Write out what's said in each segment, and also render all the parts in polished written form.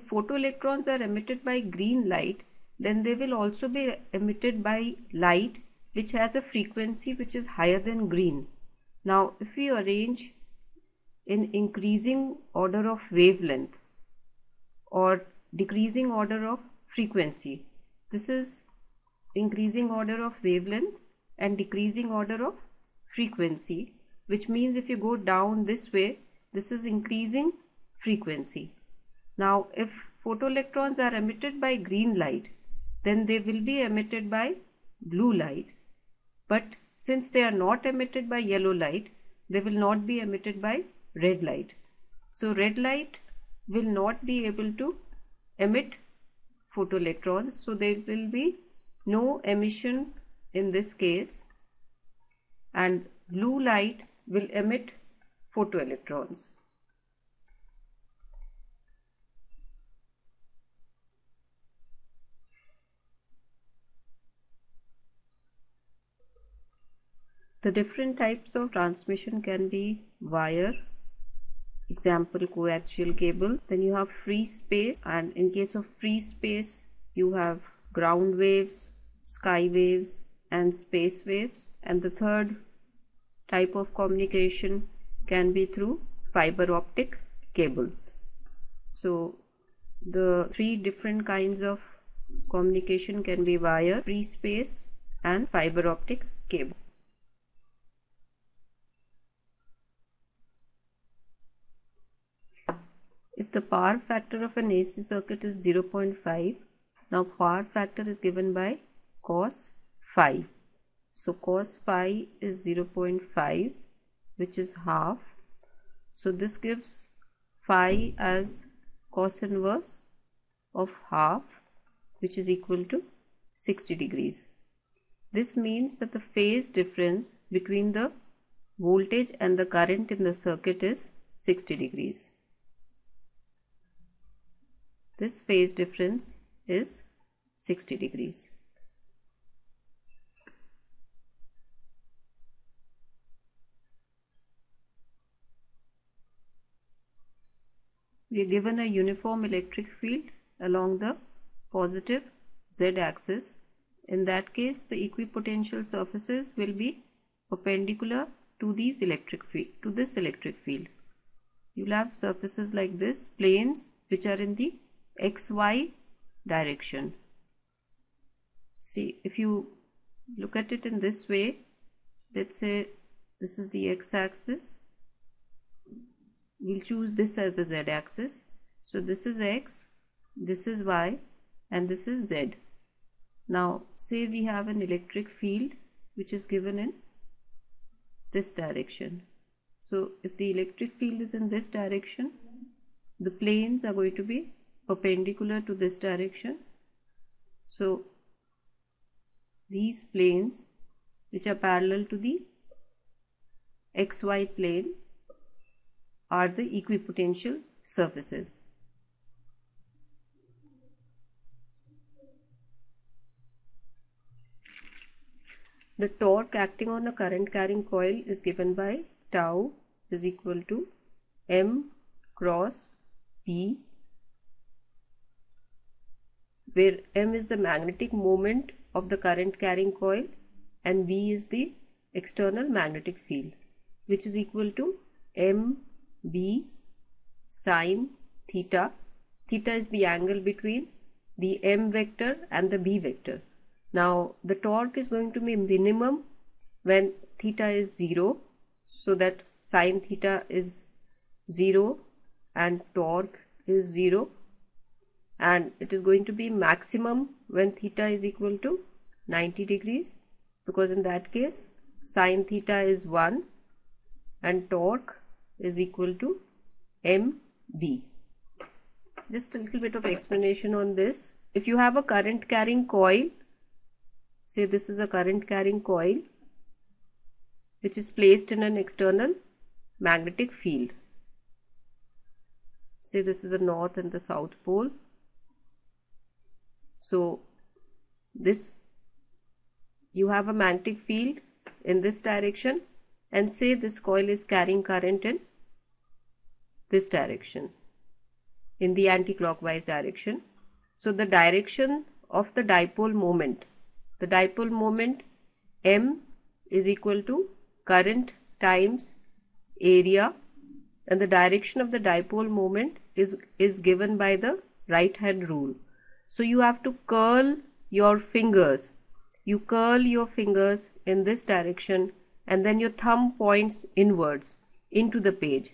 photoelectrons are emitted by green light, then they will also be emitted by light which has a frequency which is higher than green. Now if we arrange in increasing order of wavelength or decreasing order of frequency, this is increasing order of wavelength and decreasing order of frequency, which means if you go down this way, this is increasing frequency. Now if photoelectrons are emitted by green light, then they will be emitted by blue light, but since they are not emitted by yellow light, they will not be emitted by red light. So red light will not be able to emit photoelectrons, so there will be no emission in this case, and blue light will emit photoelectrons. The different types of transmission can be wire, example coaxial cable. Then you have free space, and in case of free space you have ground waves, sky waves and space waves. And the third type of communication can be through fiber optic cables. So the three different kinds of communication can be wire, free space and fiber optic cable. If the power factor of an AC circuit is 0.5, now power factor is given by cos phi. So cos phi is 0.5, which is half. So this gives phi as cos inverse of half, which is equal to 60 degrees. This means that the phase difference between the voltage and the current in the circuit is 60 degrees. This phase difference is 60 degrees. We are given a uniform electric field along the positive z-axis. In that case, the equipotential surfaces will be perpendicular to this electric field. You will have surfaces like this, planes which are in the xy direction. See, if you look at it in this way, let's say this is the x-axis, we'll choose this as the z-axis. So this is x, this is y and this is z. Now say we have an electric field which is given in this direction. So if the electric field is in this direction, the planes are going to be perpendicular to this direction. So these planes which are parallel to the xy plane are the equipotential surfaces. The torque acting on a current carrying coil is given by tau is equal to m cross p, where m is the magnetic moment of the current carrying coil and b is the external magnetic field, which is equal to mb sine theta. Theta is the angle between the m vector and the b vector. Now the torque is going to be minimum when theta is 0, so that sine theta is 0 and torque is 0, and it is going to be maximum when theta is equal to 90 degrees, because in that case sine theta is 1 and torque is equal to mb. Just a little bit of explanation on this. If you have a current carrying coil, say this is a current carrying coil which is placed in an external magnetic field. Say this is the north and the south pole. So this, you have a magnetic field in this direction, and say this coil is carrying current in this direction. in the anti-clockwise direction. So the direction of the dipole moment m is equal to current times area, and the direction of the dipole moment is given by the right hand rule. So you have to curl your fingers. You curl your fingers in this direction, and then your thumb points inwards into the page.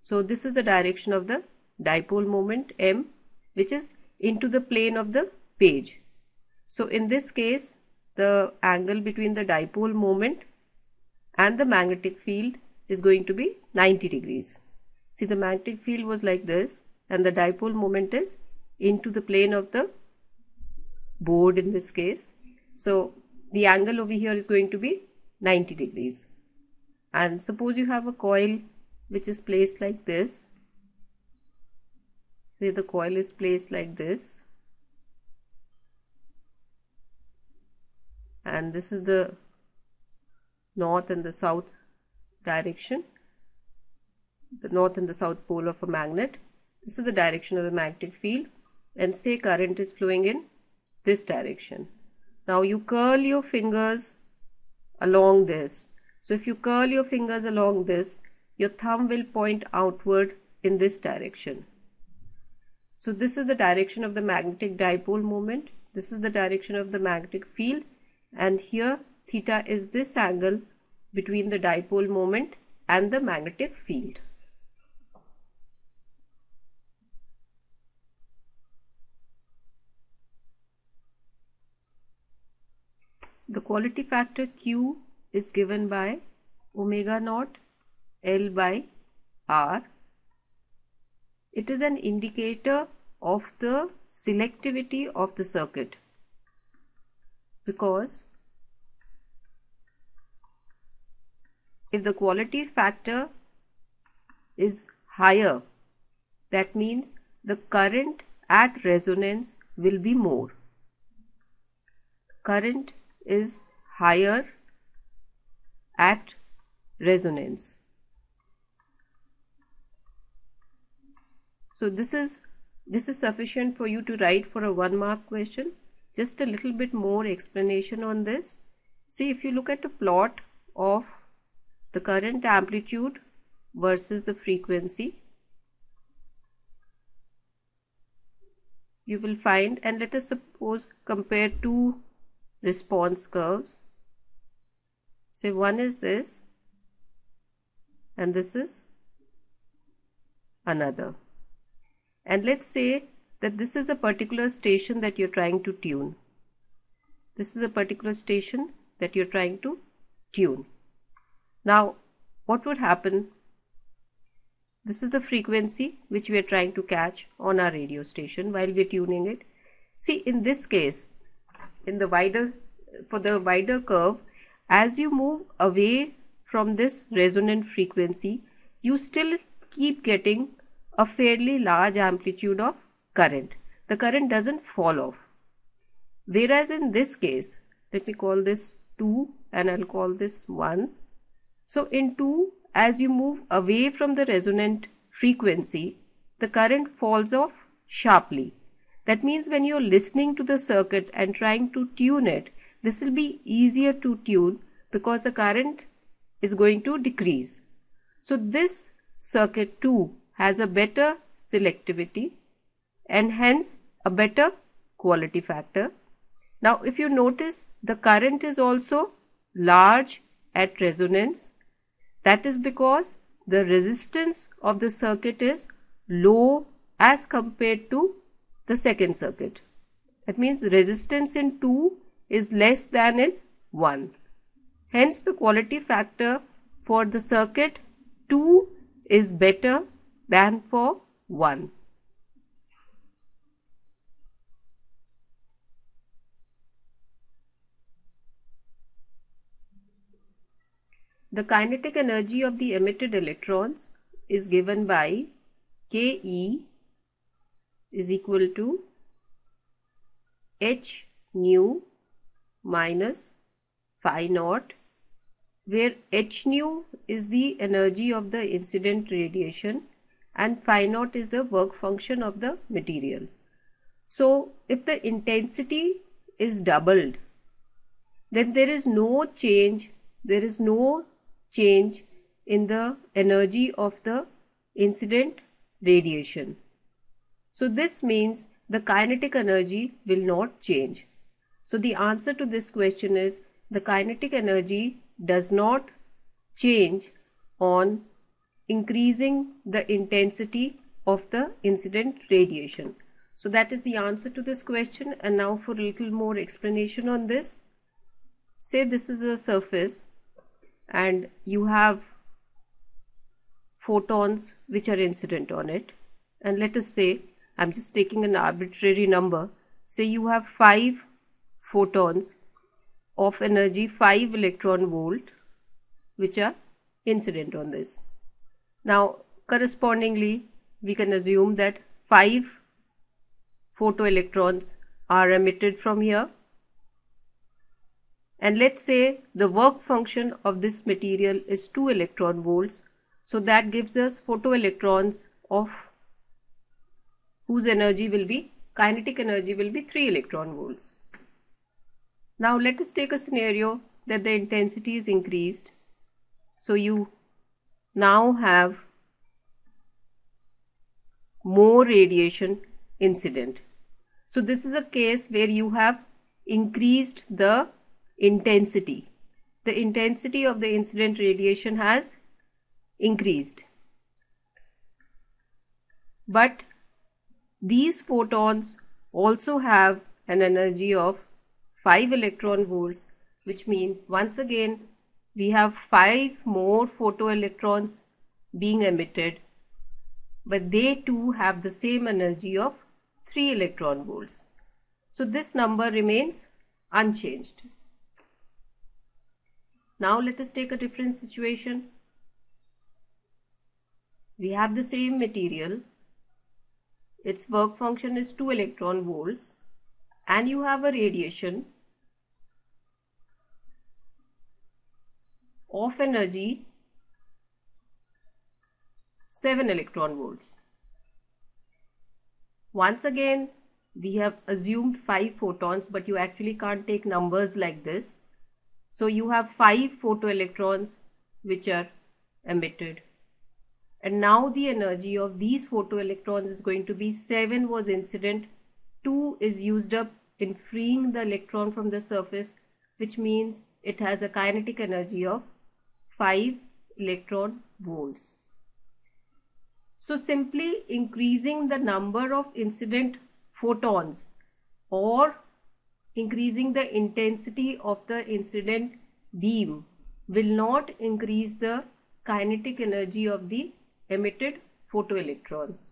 So this is the direction of the dipole moment m, which is into the plane of the page. So in this case, the angle between the dipole moment and the magnetic field is going to be 90 degrees. See, the magnetic field was like this, and the dipole moment is into the plane of the board in this case. So the angle over here is going to be 90 degrees. And suppose you have a coil which is placed like this. Say the coil is placed like this, and this is the north and the south direction, the north and the south pole of a magnet. This is the direction of the magnetic field, and say current is flowing in this direction. Now you curl your fingers along this. So if you curl your fingers along this, your thumb will point outward in this direction. So this is the direction of the magnetic dipole moment. This is the direction of the magnetic field, and here theta is this angle between the dipole moment and the magnetic field. The quality factor Q is given by omega naught L by R. It is an indicator of the selectivity of the circuit, because if the quality factor is higher, that means the current at resonance will be more. Current is higher at resonance. So this is sufficient for you to write for a 1-mark question. Just a little bit more explanation on this. See, if you look at a plot of the current amplitude versus the frequency, you will find, and let us suppose compare two response curves. Say one is this and this is another. And let's say that this is a particular station that you're trying to tune. This is a particular station that you're trying to tune. Now, what would happen? This is the frequency which we are trying to catch on our radio station while we're tuning it. See, in this case, for the wider curve, as you move away from this resonant frequency, you still keep getting a fairly large amplitude of current. The current doesn't fall off. Whereas in this case, let me call this 2 and I'll call this 1. So in 2, as you move away from the resonant frequency, the current falls off sharply. That means when you're listening to the circuit and trying to tune it, this will be easier to tune because the current is going to decrease. So this circuit 2 has a better selectivity and hence a better quality factor. Now if you notice, the current is also large at resonance. That is because the resistance of the circuit is low as compared to the second circuit. That means resistance in 2 is less than in 1. Hence the quality factor for the circuit 2 is better than for 1. The kinetic energy of the emitted electrons is given by Ke is equal to h nu minus phi naught, where h nu is the energy of the incident radiation and phi naught is the work function of the material. So if the intensity is doubled, then there is no change in the energy of the incident radiation. So this means the kinetic energy will not change. So the answer to this question is the kinetic energy does not change on increasing the intensity of the incident radiation. So that is the answer to this question. And now for a little more explanation on this. Say this is a surface and you have photons which are incident on it, and let us say, I'm just taking an arbitrary number, say you have 5 photons of energy 5 electron volt which are incident on this. Now correspondingly we can assume that 5 photoelectrons are emitted from here, and let's say the work function of this material is 2 electron volts. So that gives us photoelectrons of whose kinetic energy will be 3 electron volts. Now let us take a scenario that the intensity is increased. So you now have more radiation incident. So this is a case where you have increased the intensity. The intensity of the incident radiation has increased. But these photons also have an energy of 5 electron volts, which means once again we have 5 more photoelectrons being emitted, but they too have the same energy of 3 electron volts. So this number remains unchanged. Now let us take a different situation. We have the same material, its work function is 2 electron volts, and you have a radiation of energy 7 electron volts. Once again we have assumed 5 photons, but you actually can't take numbers like this. So you have 5 photoelectrons which are emitted, and now the energy of these photoelectrons is going to be 7 was incident, 2 is used up in freeing the electron from the surface, which means it has a kinetic energy of 5 electron volts. So simply increasing the number of incident photons or increasing the intensity of the incident beam will not increase the kinetic energy of the emitted photoelectrons.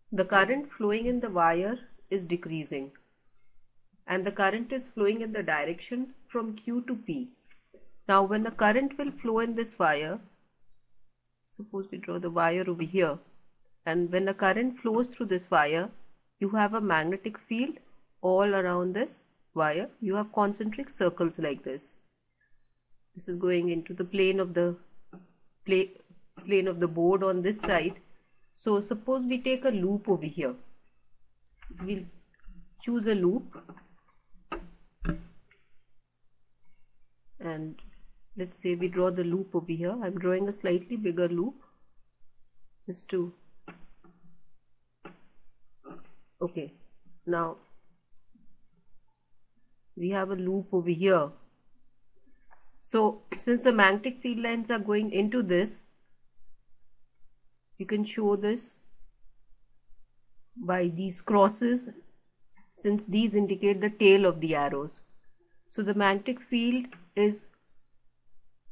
The current flowing in the wire is decreasing, and the current is flowing in the direction from Q to P. Now when the current will flow in this wire, suppose we draw the wire over here, and when the current flows through this wire, you have a magnetic field all around this wire. You have concentric circles like this. This is going into the plane of the board on this side. So suppose we take a loop over here. We'll choose a loop, and let's say we draw the loop over here. I'm drawing a slightly bigger loop just to, okay, now we have a loop over here. So since the magnetic field lines are going into this, you can show this by these crosses, since these indicate the tail of the arrows. So the magnetic field is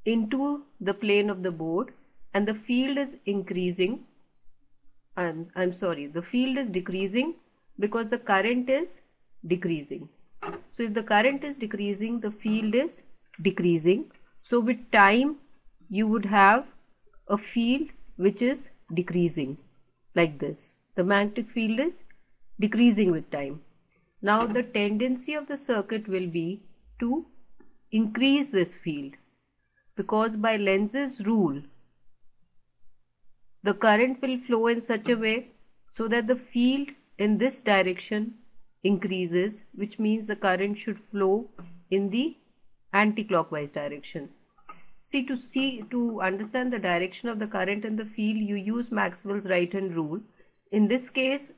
into the plane of the board, and the field is increasing, and the field is decreasing because the current is decreasing. So if the current is decreasing, the field is decreasing. So with time you would have a field which is decreasing like this. The magnetic field is decreasing with time. Now the tendency of the circuit will be to increase this field, because by Lenz's rule the current will flow in such a way so that the field in this direction increases, which means the current should flow in the anti-clockwise direction. To understand the direction of the current in the field, you use Maxwell's right-hand rule. In this case,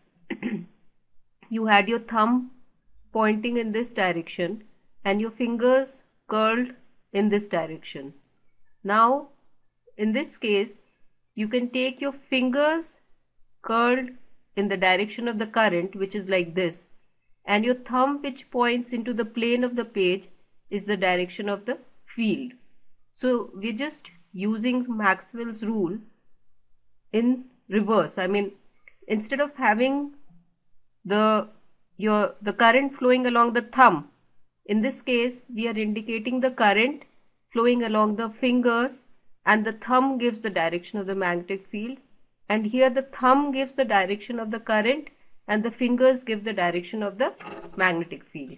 you had your thumb pointing in this direction and your fingers curled in this direction. Now, in this case, you can take your fingers curled in the direction of the current, which is like this, and your thumb, which points into the plane of the page, is the direction of the field. So we're just using Maxwell's rule in reverse. I mean, instead of having the current flowing along the thumb, in this case we are indicating the current flowing along the fingers, and the thumb gives the direction of the magnetic field, and here the thumb gives the direction of the current and the fingers give the direction of the magnetic field.